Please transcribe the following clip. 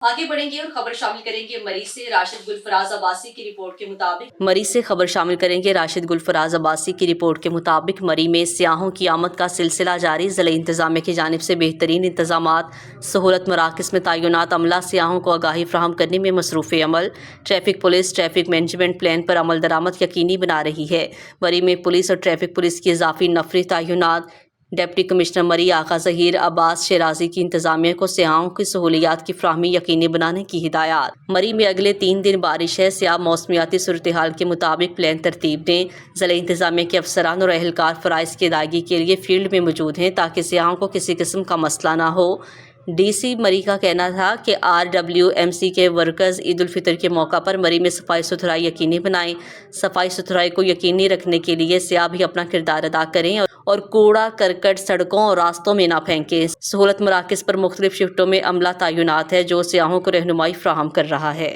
آگے بڑھیں گے اور خبر شامل کریں گے مری سے راشد گلفراز عباسی کی رپورٹ کے مطابق مری سے خبر شامل کریں گے راشد گلفراز عباسی کی رپورٹ کے مطابق مری میں سیاحوں کی آمد کا سلسلہ جاری ضلعی انتظامیہ کی جانب سے بہترین انتظامات سہولت مراکز میں تعینات عملہ سیاحوں کو آگاہی فراہم کرنے میں مصروف عمل traffic police traffic management plan پر عمل درآمد یقینی بنا رہی ہے۔ مری میں پولیس اور ٹریفک پولیس کی اضافی نفری تعینات ڈپٹی کمشنر مری آغا ظہیر عباس شیرازی کی انتظامیہ کو سیاحوں کی سہولیات کی فراہمی یقینی بنانے کی ہدایات۔ مری میں اگلے 3 دن بارش ہے، سیاح موسمیاتی صورتحال کے مطابق پلان ترتیب دیں۔ ضلعی انتظامیہ کے افسران اور اہلکار فرائض کی ادائیگی کے لیے فیلڈ میں موجود ہیں تاکہ سیاحوں کو کسی قسم کا مسئلہ نہ ہو۔ ڈی سی مری کا کہنا تھا کہ RWMC کے ورکرز عید الفطر کے موقع پر مری میں صفائی ستھرائی یقینی بنائیں۔ صفائی ستھرائی کو یقینی رکھنے کے لیے سیاح بھی اپنا کردار ادا کریں اور کوڑا کرکٹ سڑکوں اور راستوں میں نہ پھینکیں۔ سہولت مراکز پر مختلف شفٹوں میں عملہ تعینات ہے جو سیاحوں کو رہنمائی فراہم کر رہا ہے۔